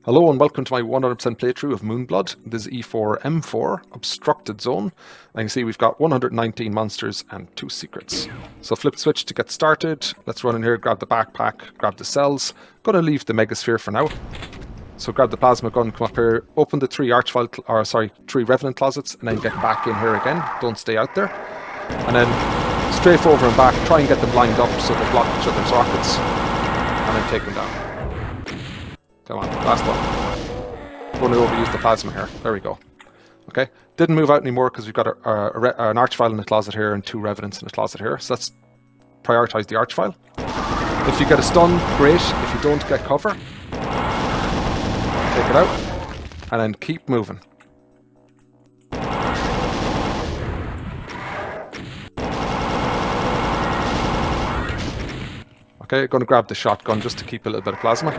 Hello and welcome to my 100% playthrough of Moonblood. This is E4M4, Obstructed Zone. And you can see we've got 119 monsters and 2 secrets. So flip switch to get started. Let's run in here, grab the backpack, grab the cells. Gonna leave the Megasphere for now. So grab the plasma gun, come up here, open the 3 3 Revenant closets, and then get back in here again. Don't stay out there. And then strafe over and back, try and get them lined up so they block each other's rockets. And then take them down. Come on, last one. Going to overuse the plasma here. There we go. Okay, didn't move out anymore because we've got an archvile in the closet here and 2 revenants in the closet here. So let's prioritize the archvile. If you get a stun, great. If you don't, get cover. Take it out. And then keep moving. Okay, going to grab the shotgun just to keep a little bit of plasma.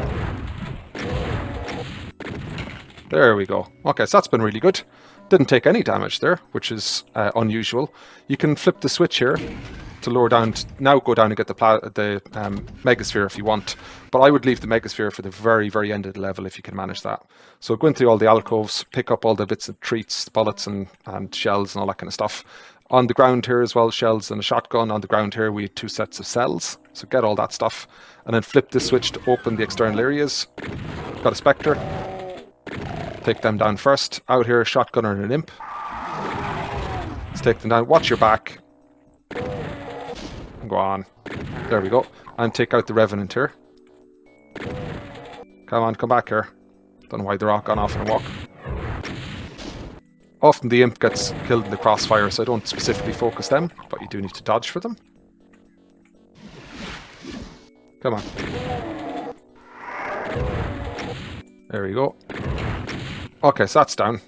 There we go. Okay, so that's been really good. Didn't take any damage there, which is unusual. You can flip the switch here to lower down. Now go down and get the Megasphere if you want. But I would leave the Megasphere for the very, very end of the level if you can manage that. So go into all the alcoves, pick up all the bits of treats, bullets and shells and all that kind of stuff. On the ground here as well, shells and a shotgun. On the ground here we have 2 sets of cells. So get all that stuff. And then flip the switch to open the external areas. Got a Spectre. Take them down first. Out here, shotgunner and an imp. Let's take them down. Watch your back. And go on. There we go. And take out the Revenant here. Come on, come back here. Don't know why they're all gone off on a walk. Often the imp gets killed in the crossfire, so I don't specifically focus them, but you do need to dodge for them. Come on. There we go. Okay, so that's down.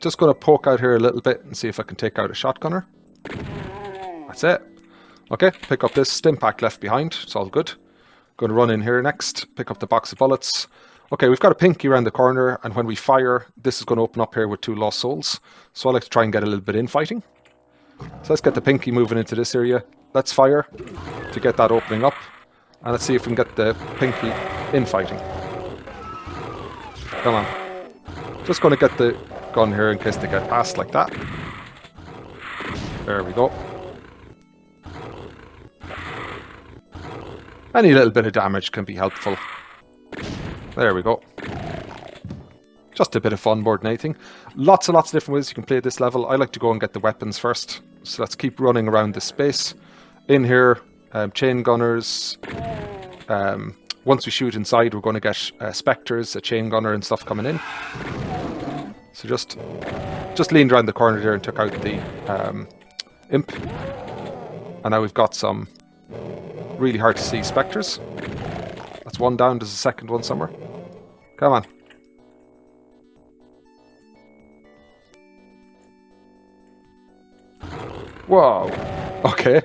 Just going to poke out here a little bit and see if I can take out a shotgunner. That's it. Okay, pick up this stim pack left behind. It's all good. Going to run in here next. Pick up the box of bullets. Okay, we've got a pinky around the corner, and when we fire, this is going to open up here with 2 lost souls. So I like to try and get a little bit infighting. So let's get the pinky moving into this area. Let's fire to get that opening up. And let's see if we can get the pinky infighting. Come on. Just going to get the gun here in case they get past like that. There we go. Any little bit of damage can be helpful. There we go. Just a bit of fun more than anything. Lots and lots of different ways you can play this level. I like to go and get the weapons first. So let's keep running around this space. In here, chain gunners. Once we shoot inside, we're going to get specters, a chain gunner and stuff coming in. So just leaned around the corner there and took out the imp. And now we've got some really hard to see specters. That's one down, there's a second one somewhere. Come on. Whoa. Okay.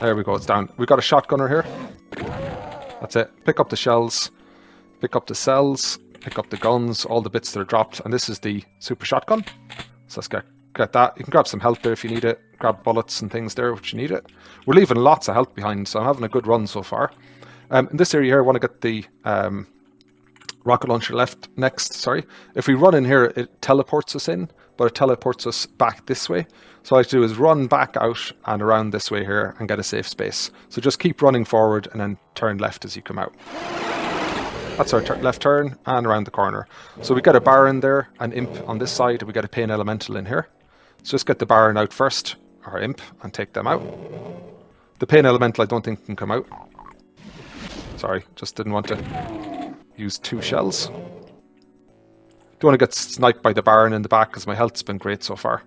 There we go, it's down. We've got a shotgunner here. That's it. Pick up the shells. Pick up the cells. Pick up the guns, all the bits that are dropped. And this is the super shotgun. So let's get that. You can grab some health there if you need it. Grab bullets and things there if you need it. We're leaving lots of health behind, so I'm having a good run so far. In this area here, I want to get the rocket launcher next. Sorry. If we run in here, it teleports us in, but it teleports us back this way. So what I like to do is run back out and around this way here and get a safe space. So just keep running forward and then turn left as you come out. That's our left turn and around the corner. So we get a Baron there, an imp on this side, and we get a Pain Elemental in here. So just get the Baron out first, or imp, and take them out. The Pain Elemental I don't think can come out. Sorry, just didn't want to use 2 shells. Don't want to get sniped by the Baron in the back because my health's been great so far.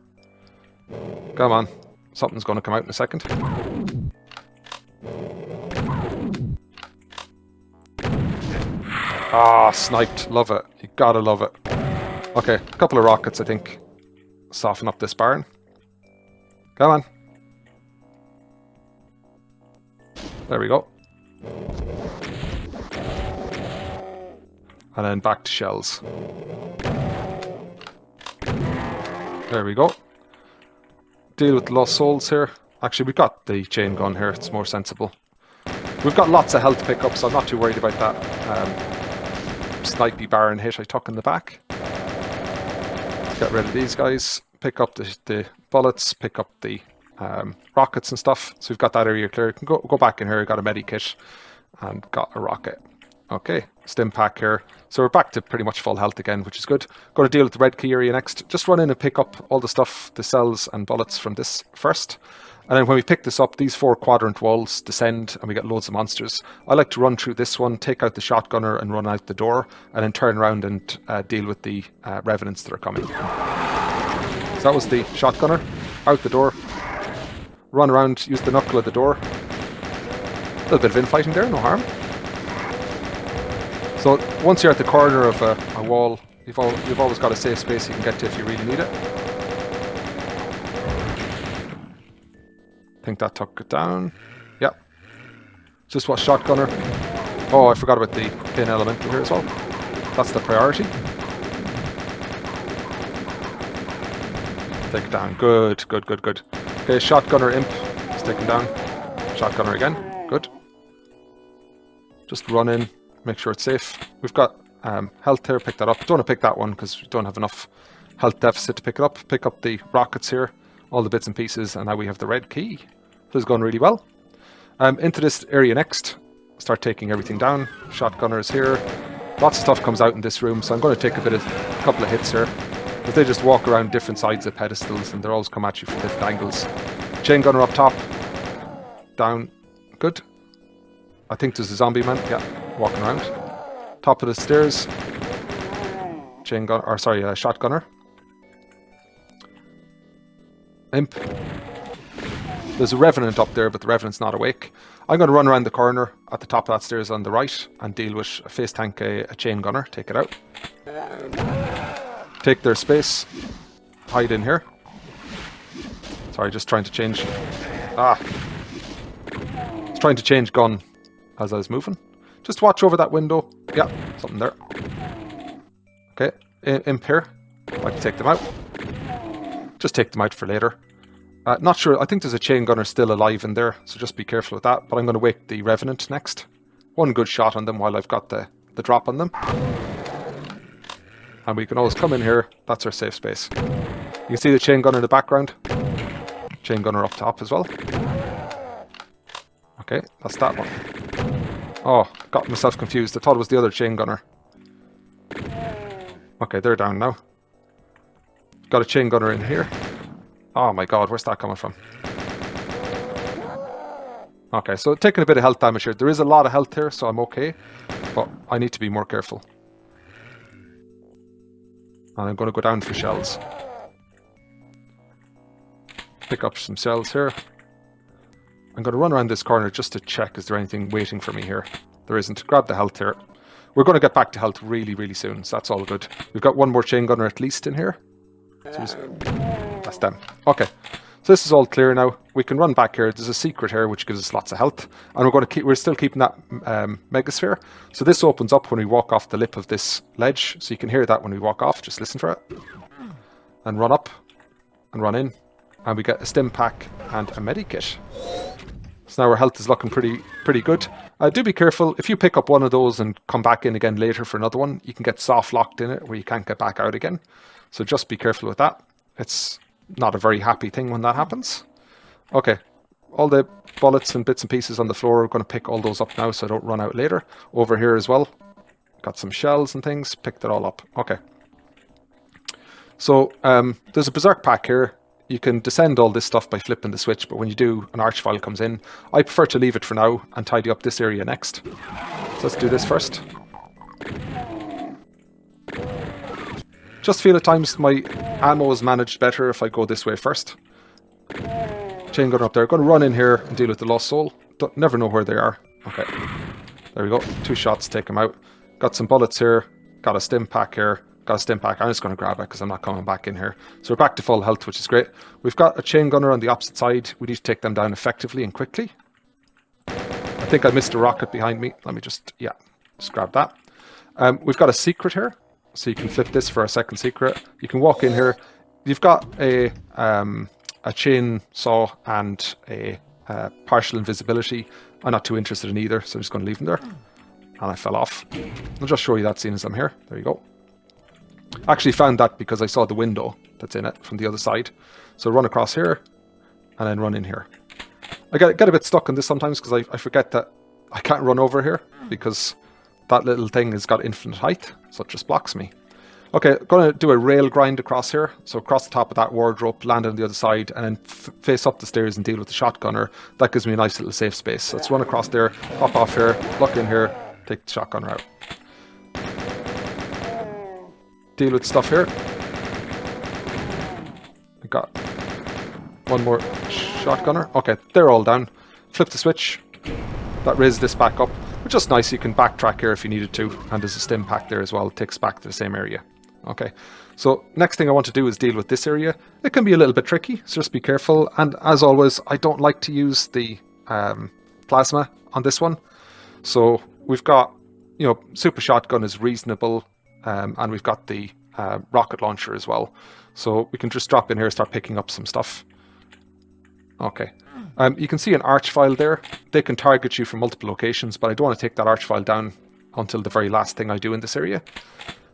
Come on, something's going to come out in a second. Ah, sniped. Love it. You gotta love it. Okay, a couple of rockets, I think. Soften up this Baron. Come on. There we go. And then back to shells. There we go. Deal with the lost souls here. Actually, we've got the chain gun here. It's more sensible. We've got lots of health pickups, so I'm not too worried about that. snipey bar and hit I took in the back. Let's get rid of these guys. Pick up the bullets, pick up the rockets and stuff. So we've got that area clear. You can go back in here, got a medikit and got a rocket. Okay, stim pack here. So we're back to pretty much full health again, which is good. Going to deal with the red key area next. Just run in and pick up all the stuff, the cells and bullets from this first. And then when we pick this up, these 4 quadrant walls descend and we get loads of monsters. I like to run through this one, take out the shotgunner and run out the door, and then turn around and deal with the revenants that are coming. So that was the shotgunner. Out the door. Run around, use the knuckle of the door. A little bit of infighting there, no harm. So once you're at the corner of a wall, you've always got a safe space you can get to if you really need it. I think that took it down. Yeah. Just what shotgunner. Oh, I forgot about the pin elemental here as well. That's the priority. Take it down. Good, good, good, good. Okay, shotgunner imp. Let's take him down. Shotgunner again. Good. Just run in. Make sure it's safe. We've got health here. Pick that up. Don't want to pick that one because we don't have enough health deficit to pick it up. Pick up the rockets here. All the bits and pieces. And now we have the red key. This is going really well. Into this area next. Start taking everything down. Shotgunners here. Lots of stuff comes out in this room. So I'm going to take a couple of hits here. Because they just walk around different sides of pedestals and they're always come at you from different angles. Chain gunner up top. Down. Good. I think there's a zombie man. Yeah. Walking around. Top of the stairs. Chain gun, or sorry, shotgunner. Imp. There's a revenant up there, but the revenant's not awake. I'm going to run around the corner at the top of that stairs on the right and deal with a face tank, a chain gunner. Take it out. Take their space. Hide in here. Sorry, just trying to change. It's trying to change gun as I was moving. Just watch over that window. Yeah, something there. Okay, imp here. I'd like to take them out. Just take them out for later. Not sure, I think there's a chain gunner still alive in there, so just be careful with that. But I'm going to wake the revenant next. One good shot on them while I've got the drop on them. And we can always come in here. That's our safe space. You can see the chain gunner in the background. Chain gunner up top as well. Okay, that's that one. Oh, got myself confused. I thought it was the other chain gunner. Okay, they're down now. Got a chain gunner in here. Oh my god, where's that coming from? Okay, so taking a bit of health damage here. There is a lot of health here, so I'm okay. But I need to be more careful. And I'm going to go down for shells. Pick up some shells here. I'm going to run around this corner just to check, is there anything waiting for me here? There isn't. Grab the health here. We're going to get back to health really, really soon, so that's all good. We've got one more chain gunner at least in here. So that's them. Okay, so this is all clear now. We can run back here. There's a secret here which gives us lots of health, and we're still keeping that megasphere. So this opens up when we walk off the lip of this ledge, so you can hear that when we walk off. Just listen for it, and run up, and run in, and we get a stim pack and a medikit. So now our health is looking pretty good. Do be careful. If you pick up one of those and come back in again later for another one, you can get soft locked in it where you can't get back out again. So just be careful with that. It's not a very happy thing when that happens. Okay, all the bullets and bits and pieces on the floor, we're going to pick all those up now so I don't run out later. Over here as well, got some shells and things, picked it all up. Okay. So there's a berserk pack here. You can descend all this stuff by flipping the switch, but when you do, an arch file comes in. I prefer to leave it for now and tidy up this area next. So let's do this first. Just feel at times my ammo is managed better if I go this way first. Chain gunner up there. Going to run in here and deal with the lost soul. Never know where they are. Okay. There we go. 2 shots, take them out. Got some bullets here. Got a stim pack here. Got a stim pack. I'm just going to grab it because I'm not coming back in here. So we're back to full health, which is great. We've got a chain gunner on the opposite side. We need to take them down effectively and quickly. I think I missed a rocket behind me. Let me just grab that. We've got a secret here. So you can flip this for a second secret. You can walk in here. You've got a chainsaw and a partial invisibility. I'm not too interested in either, so I'm just going to leave them there. and I fell off. I'll just show you that scene as I'm here. There you go. I actually found that because I saw the window that's in it from the other side. So run across here and then run in here. I get a bit stuck on this sometimes because I forget that I can't run over here because that little thing has got infinite height, so it just blocks me. Okay, going to do a rail grind across here. So across the top of that wardrobe, land on the other side, and then face up the stairs and deal with the shotgunner. That gives me a nice little safe space. So let's run across there, hop off here, look in here, take the shotgunner out. Deal with stuff here. I got one more shotgunner. Okay, they're all down. Flip the switch. That raises this back up. Which is nice, you can backtrack here if you needed to. And there's a stim pack there as well. It takes back to the same area. Okay, so next thing I want to do is deal with this area. It can be a little bit tricky, so just be careful. And as always, I don't like to use the plasma on this one. So we've got, you know, super shotgun is reasonable. And we've got the rocket launcher as well. So we can just drop in here and start picking up some stuff. Okay. You can see an arch file there. They can target you from multiple locations, but I don't want to take that arch file down until the very last thing I do in this area.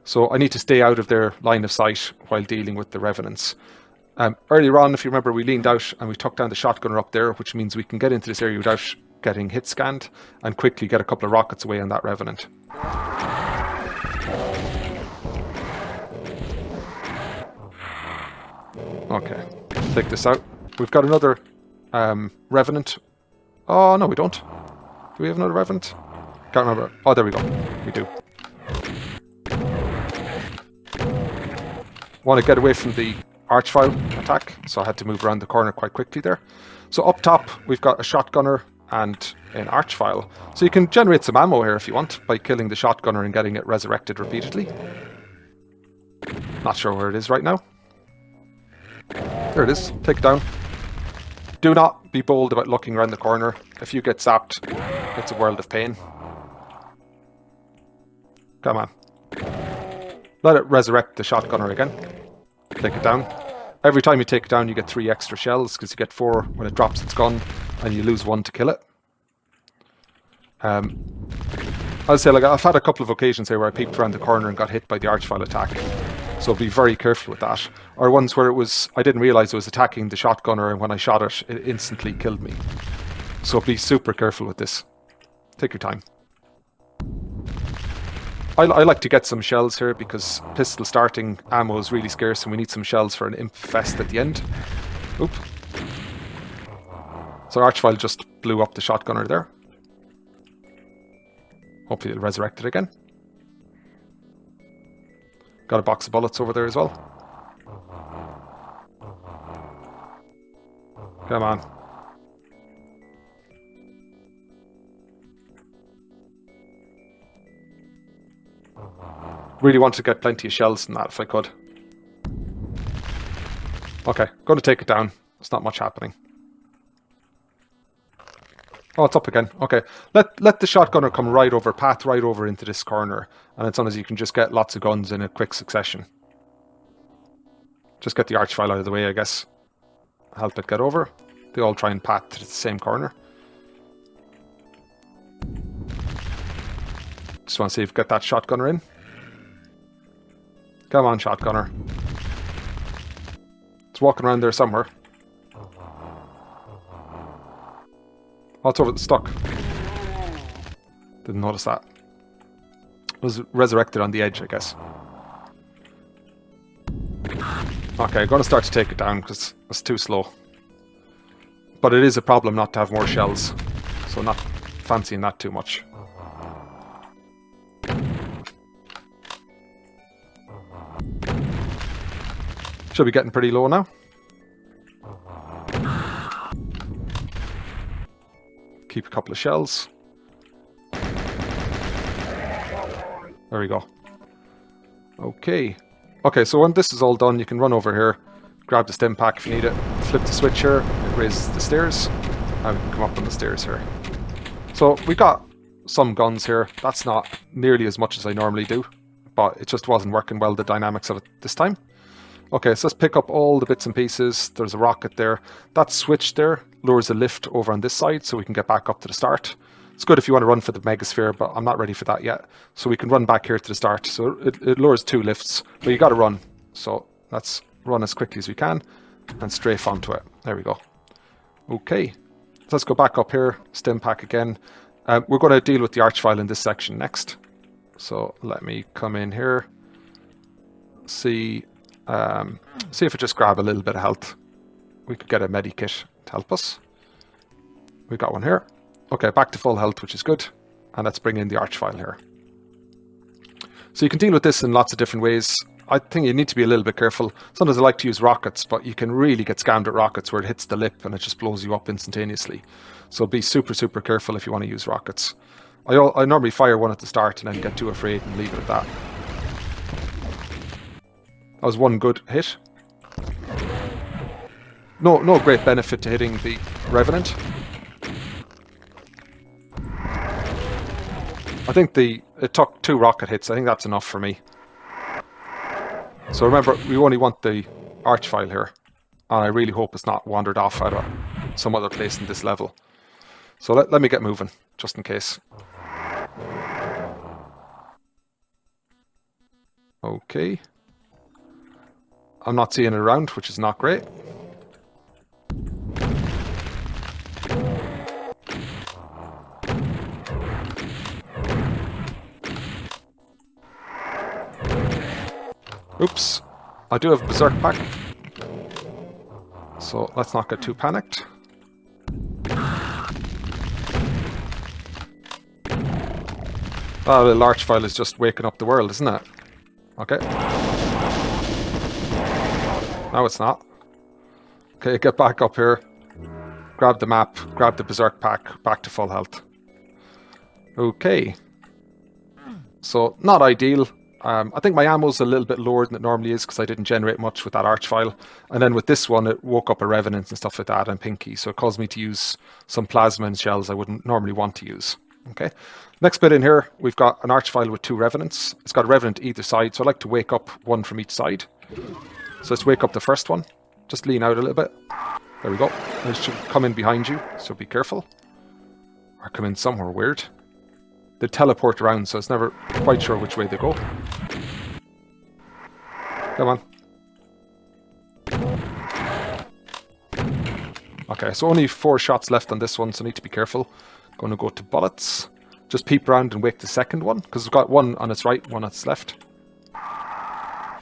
So I need to stay out of their line of sight while dealing with the revenants. Earlier on, if you remember, we leaned out and we took down the shotgunner up there, which means we can get into this area without getting hit scanned and quickly get a couple of rockets away on that revenant. Okay, take this out. We've got another revenant. Oh, no, we don't. Do we have another revenant? Can't remember. Oh, there we go. We do. Want to get away from the archvile attack, so I had to move around the corner quite quickly there. So up top, we've got a shotgunner and an archvile. So you can generate some ammo here if you want by killing the shotgunner and getting it resurrected repeatedly. Not sure where it is right now. There it is. Take it down. Do not be bold about looking around the corner. If you get zapped, it's a world of pain. Come on. Let it resurrect the shotgunner again. Take it down. Every time you take it down, you get 3 extra shells, because you get 4 when it drops its gun, and you lose 1 to kill it. I'll say, like, I've had a couple of occasions here where I peeked around the corner and got hit by the archvile attack. So be very careful with that. Or ones where it was, I didn't realise it was attacking the shotgunner, and when I shot it, it instantly killed me. So be super careful with this. Take your time. I like to get some shells here because pistol starting ammo is really scarce and we need some shells for an imp fest at the end. Oop. So archvile just blew up the shotgunner there. Hopefully it'll resurrect it again. Got a box of bullets over there as well. Come on. Really want to get plenty of shells from that if I could. Okay, going to take it down. There's not much happening. Oh, it's up again. Okay, let the shotgunner come right over, path right over into this corner, and it's on as you can just get lots of guns in a quick succession. Just get the archvile out of the way, I guess. Help it get over. They all try and path to the same corner. Just want to see if we get that shotgunner in. Come on, shotgunner. It's walking around there somewhere. Oh, it's over the stuck. Didn't notice that. It was resurrected on the edge, I guess. Okay, I'm going to start to take it down because it's too slow. But it is a problem not to have more shells. So not fancying that too much. Should be getting pretty low now. Keep a couple of shells. There we go. Okay. Okay, so when this is all done, you can run over here, grab the stim pack if you need it, flip the switch here, it raises the stairs, and we can come up on the stairs here. So we got some guns here. That's not nearly as much as I normally do, but it just wasn't working well, the dynamics of it this time. Okay, so let's pick up all the bits and pieces. There's a rocket there. That switch there lowers a lift over on this side so we can get back up to the start. It's good if you want to run for the Megasphere, but I'm not ready for that yet. So we can run back here to the start. So it lowers 2 lifts, but you got to run. So let's run as quickly as we can and strafe onto it. There we go. Okay, so let's go back up here, stim pack again. We're going to deal with the arch file in this section next. So let me come in here, see if I just grab a little bit of health. We could get a medikit to help us. We got one here. Okay, back to full health, which is good. And let's bring in the arch file here. So you can deal with this in lots of different ways. I think you need to be a little bit careful. Sometimes I like to use rockets, but you can really get scammed at rockets where it hits the lip and it just blows you up instantaneously. So be super, super careful if you want to use rockets. I normally fire one at the start and then get too afraid and leave it at that. That was one good hit. No great benefit to hitting the Revenant. I think it took 2 rocket hits. I think that's enough for me. So remember, we only want the arch file here. And I really hope it's not wandered off out of some other place in this level. So let me get moving, just in case. Okay. I'm not seeing it around, which is not great. Oops, I do have a Berserk pack, so let's not get too panicked. Oh, the large file is just waking up the world, isn't it? Okay. No, it's not. Okay, get back up here, grab the map, grab the Berserk pack, back to full health. Okay. So, not ideal. I think my ammo's a little bit lower than it normally is because I didn't generate much with that arch file. And then with this one, it woke up a Revenant and stuff like that and Pinky. So it caused me to use some plasma and shells I wouldn't normally want to use. Okay. Next bit in here, we've got an arch file with 2 Revenants. It's got a Revenant either side. So I like to wake up one from each side. So let's wake up the first one. Just lean out a little bit. There we go. It should come in behind you. So be careful. Or come in somewhere weird. They teleport around, so it's never quite sure which way they go. Come on. Okay, so only 4 shots left on this one, so I need to be careful. Going to go to bullets. Just peep around and wake the second one, because we've got one on its right, one on its left. I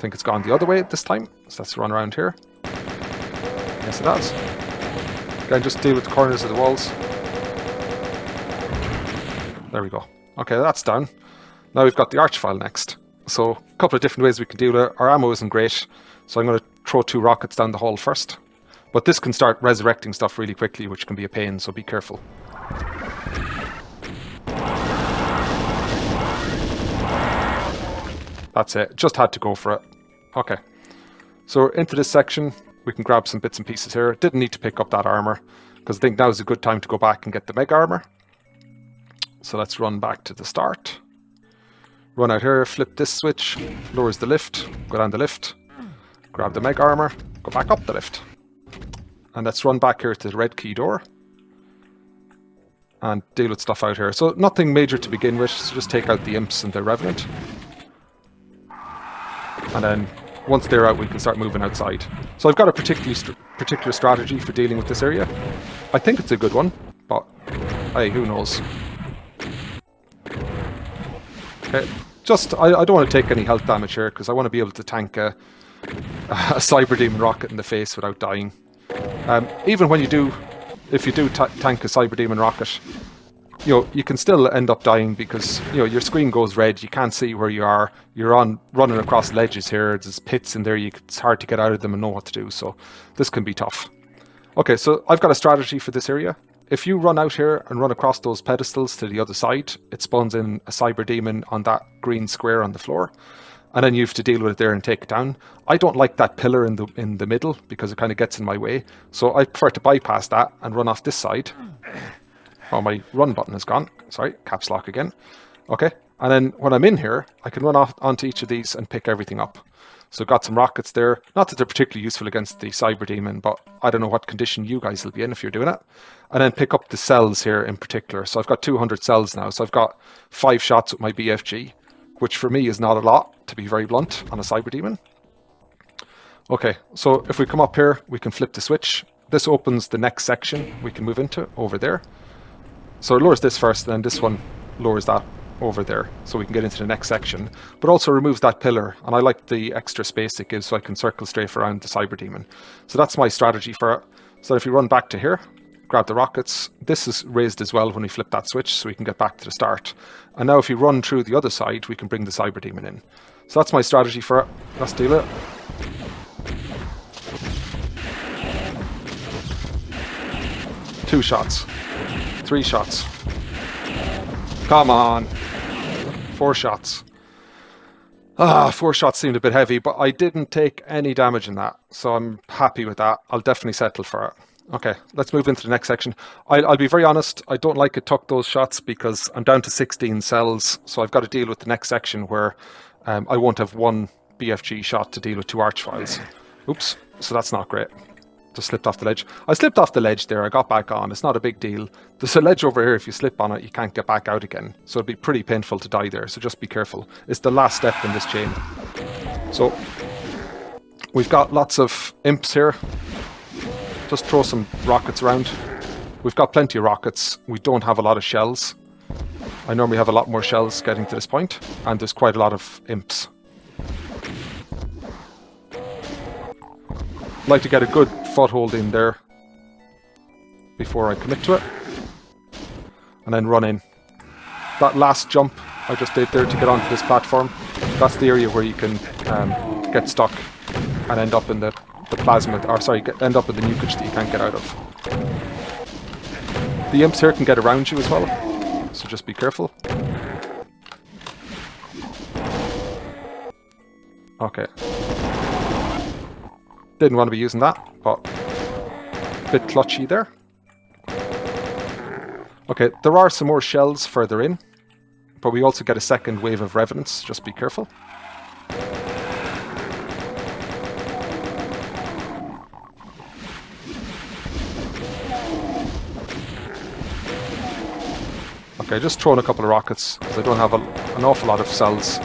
think it's gone the other way this time, so let's run around here. Yes, it has. Again, just deal with the corners of the walls. There we go. Okay, that's down. Now we've got the arch file next. So, a couple of different ways we can do it. Our ammo isn't great, so I'm going to throw 2 rockets down the hall first. But this can start resurrecting stuff really quickly, which can be a pain, so be careful. That's it. Just had to go for it. Okay. So, into this section, we can grab some bits and pieces here. Didn't need to pick up that armor, because I think now is a good time to go back and get the mega armor. So let's run back to the start. Run out here, flip this switch, lowers the lift, go down the lift, grab the mega armor, go back up the lift. And let's run back here to the red key door and deal with stuff out here. So nothing major to begin with, so just take out the imps and the Revenant. And then once they're out, we can start moving outside. So I've got a particular strategy for dealing with this area. I think it's a good one, but hey, who knows? Okay, I don't want to take any health damage here because I want to be able to tank a Cyber Demon rocket in the face without dying. Even when if you do tank a Cyber Demon rocket, you can still end up dying because your screen goes red. You can't see where you are. You're running across ledges here. There's pits in there. It's hard to get out of them and know what to do. So this can be tough. Okay, so I've got a strategy for this area. If you run out here and run across those pedestals to the other side, it spawns in a Cyber Demon on that green square on the floor. And then you have to deal with it there and take it down. I don't like that pillar in the middle because it kind of gets in my way. So I prefer to bypass that and run off this side. Oh, my run button is gone. Sorry, caps lock again. Okay, and then when I'm in here, I can run off onto each of these and pick everything up. So got some rockets there. Not that they're particularly useful against the Cyber Demon, but I don't know what condition you guys will be in if you're doing it. And then pick up the cells here in particular. So I've got 200 cells now. So I've got 5 shots with my BFG, which for me is not a lot, to be very blunt, on a Cyber Demon. Okay, so if we come up here, we can flip the switch. This opens the next section we can move into over there. So it lowers this first, and then this one lowers that over there, so we can get into the next section, but also removes that pillar, and I like the extra space it gives so I can circle straight around the Cyber Demon. So that's my strategy for it. So if we run back to here, grab the rockets, this is raised as well when we flip that switch, so we can get back to the start. And now if we run through the other side, we can bring the Cyber Demon in. So that's my strategy for it. Let's deal it. Two shots. 3 shots. Come on. 4 shots. 4 shots seemed a bit heavy, but I didn't take any damage in that, so I'm happy with that. I'll definitely settle for it. Okay, let's move into the next section. I'll be very honest, I don't like it took those shots because I'm down to 16 cells, so I've got to deal with the next section where I won't have 1 BFG shot to deal with 2 archviles. Oops, so that's not great. Just slipped off the ledge. I slipped off the ledge there, I got back on, it's not a big deal. There's a ledge over here, if you slip on it, you can't get back out again. So it'd be pretty painful to die there, so just be careful. It's the last step in this chain. So, we've got lots of imps here. Just throw some rockets around. We've got plenty of rockets, we don't have a lot of shells. I normally have a lot more shells getting to this point, and there's quite a lot of imps. Like to get a good foothold in there before I commit to it, and then run in. That last jump I just did there to get onto this platform, that's the area where you can get stuck and end up in the plasma, or sorry, end up in the nukage that you can't get out of. The imps here can get around you as well, so just be careful. Okay. Didn't want to be using that, but a bit clutchy there. Okay, there are some more shells further in, but we also get a second wave of revenants, just be careful. Okay, just throwing a couple of rockets, because I don't have an awful lot of cells,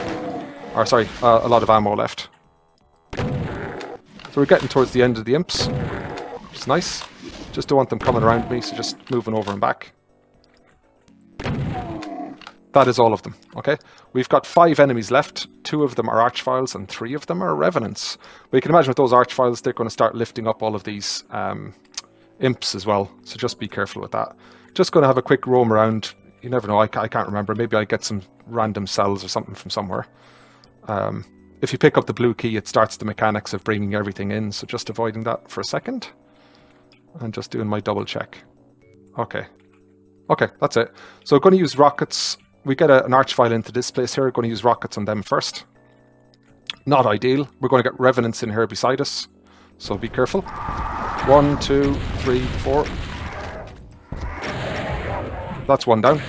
or sorry, a lot of ammo left. So we're getting towards the end of the imps, which is nice. Just don't want them coming around me, so just moving over and back. That is all of them, okay? We've got 5 enemies left. 2 of them are archviles and 3 of them are revenants. But you can imagine with those archviles, they're going to start lifting up all of these imps as well, so just be careful with that. Just going to have a quick roam around. You never know, I can't remember. Maybe I get some random cells or something from somewhere. If you pick up the blue key, it starts the mechanics of bringing everything in, so just avoiding that for a second. And just doing my double check. Okay. Okay, that's it. So going to use rockets. We get an archvile into this place here. We're going to use rockets on them first. Not ideal. We're going to get revenants in here beside us, so be careful. 1, 2, 3, 4. That's one down.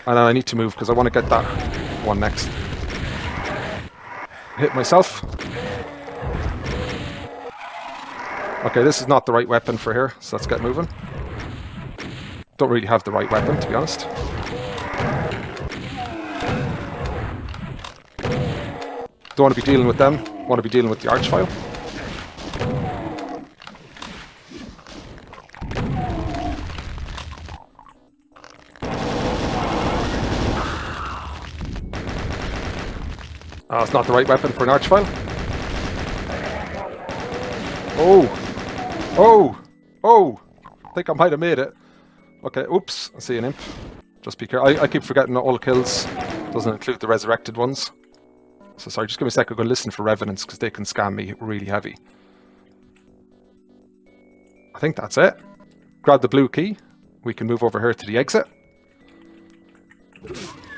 And then I need to move because I want to get that one next. Hit myself. Okay, this is not the right weapon for here, so let's get moving. Don't really have the right weapon, to be honest. Don't want to be dealing with them, want to be dealing with the archvile. It's not the right weapon for an archvile. Oh! Oh! Oh! I think I might have made it. Okay, oops, I see an imp. Just be careful. I keep forgetting all kills doesn't include the resurrected ones. So sorry, just give me a sec, I'm going to listen for revenants because they can scam me really heavy. I think that's it. Grab the blue key. We can move over here to the exit.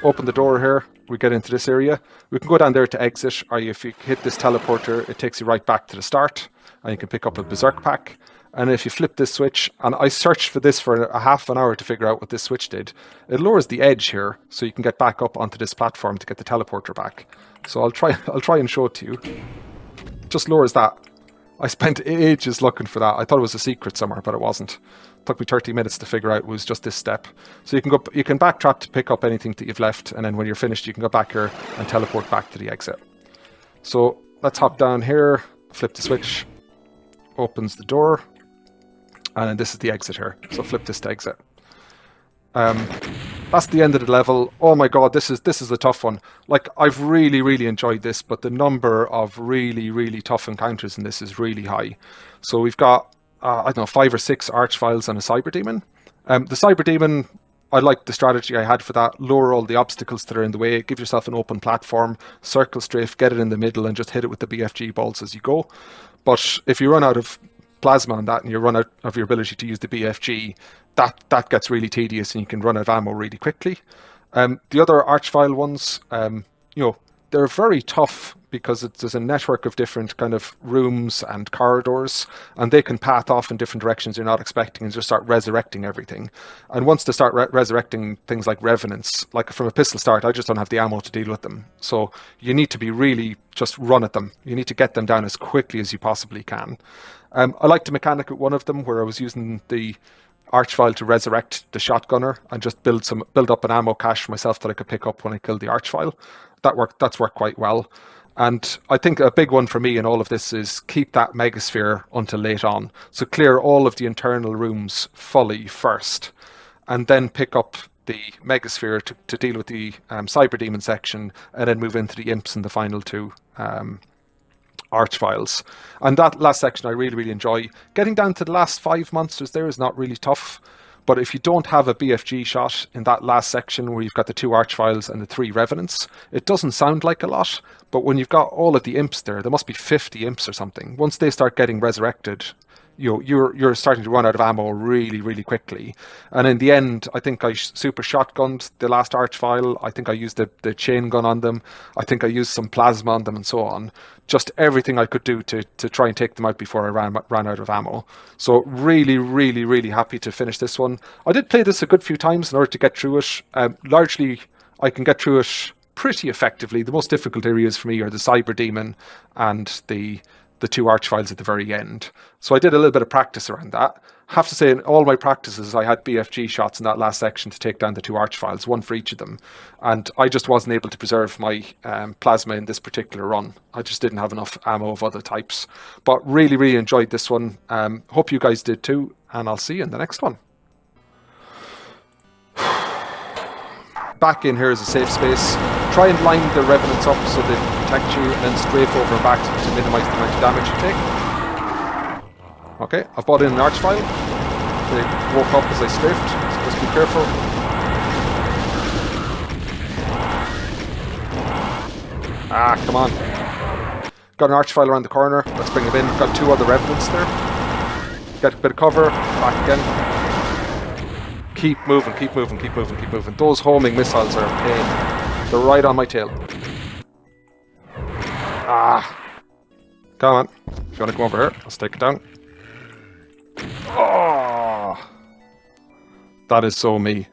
Open the door here. We get into this area. We can go down there to exit, or if you hit this teleporter, it takes you right back to the start, and you can pick up a berserk pack. And if you flip this switch, and I searched for this for a half an hour to figure out what this switch did, it lowers the edge here, so you can get back up onto this platform to get the teleporter back. So I'll try and show it to you. just lowers that. I spent ages looking for that. I thought it was a secret somewhere, but it wasn't. It took me 30 minutes to figure out it was just this step. So you can backtrack to pick up anything that you've left, and then when you're finished, you can go back here and teleport back to the exit. So let's hop down here, flip the switch, opens the door, and then this is the exit here. So flip this to exit. That's the end of the level. Oh my god, this is a tough one. Like, I've really enjoyed this, but the number of really tough encounters in this is really high. So we've got, I don't know, 5 or 6 archviles and a cyber demon. The cyber demon, I like the strategy I had for that. Lower all the obstacles that are in the way, give yourself an open platform, circle strafe, get it in the middle, and just hit it with the BFG bolts as you go. But if you run out of plasma on that and you run out of your ability to use the BFG, that gets really tedious and you can run out of ammo really quickly. The other archvile ones, you know, they're very tough because there's a network of different kind of rooms and corridors, and they can path off in different directions you're not expecting and just start resurrecting everything. And once they start resurrecting things like revenants, like from a pistol start, I just don't have the ammo to deal with them. So you need to be really just run at them. You need to get them down as quickly as you possibly can. I liked the mechanic at one of them where I was using the archvile to resurrect the shotgunner and just build up an ammo cache for myself that I could pick up when I killed the archvile. That's worked quite well. And I think a big one for me in all of this is keep that megasphere until late on. So clear all of the internal rooms fully first, and then pick up the megasphere to deal with the cyber demon section, and then move into the imps and the final 2 archviles. And that last section I really enjoy. Getting down to the last 5 monsters there is not really tough, but if you don't have a BFG shot in that last section where you've got the 2 archviles and the 3 revenants, it doesn't sound like a lot, but when you've got all of the imps there must be 50 imps or something. Once they start getting resurrected, you're starting to run out of ammo really quickly. And in the end, I think I super shotgunned the last archvile. I think I used the chain gun on them. I think I used some plasma on them and so on. Just everything I could do to try and take them out before I ran out of ammo. So really happy to finish this one. I did play this a good few times in order to get through it. Largely, I can get through it pretty effectively. The most difficult areas for me are the cyber demon and the 2 archviles at the very end. So I did a little bit of practice around that. Have to say, in all my practices, I had BFG shots in that last section to take down the 2 archviles, 1 for each of them. And I just wasn't able to preserve my plasma in this particular run. I just didn't have enough ammo of other types. But really enjoyed this one. Hope you guys did too, and I'll see you in the next one. Back in here is a safe space. Try and line the revenants up so they protect you, and then strafe over and back to minimise the amount of damage you take. Okay, I've brought in an archvile. They woke up as I strafed, so just be careful. Ah, come on. Got an archvile around the corner. Let's bring him in. Got 2 other revenants there. Get a bit of cover. Back again. Keep moving. Those homing missiles are a pain. They're right on my tail. Ah. Come on. If you want to come over here, let's take it down. Oh. That is so me.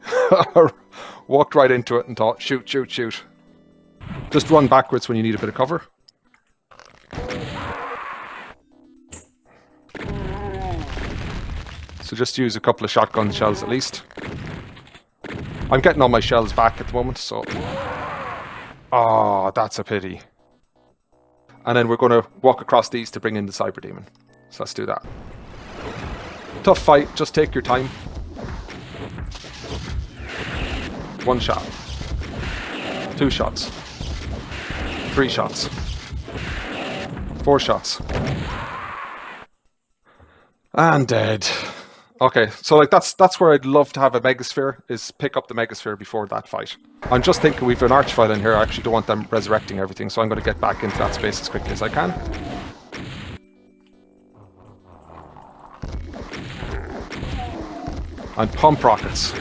Walked right into it and thought, shoot. Just run backwards when you need a bit of cover. So just use a couple of shotgun shells at least. I'm getting all my shells back at the moment, so... Oh, that's a pity. And then we're going to walk across these to bring in the cyber demon. So let's do that. Tough fight, just take your time. 1 shot. 2 shots. 3 shots. 4 shots. And dead. Okay, so like that's where I'd love to have a megasphere, is pick up the megasphere before that fight. I'm just thinking we've an archvile in here. I actually don't want them resurrecting everything, so I'm going to get back into that space as quickly as I can. And pump rockets.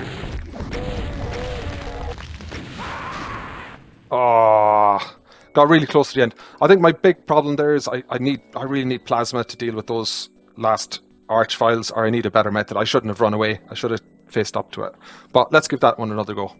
Oh, got really close to the end. I think my big problem there is I really need plasma to deal with those last archviles, or I need a better method. I shouldn't have run away. I should have faced up to it. But let's give that one another go.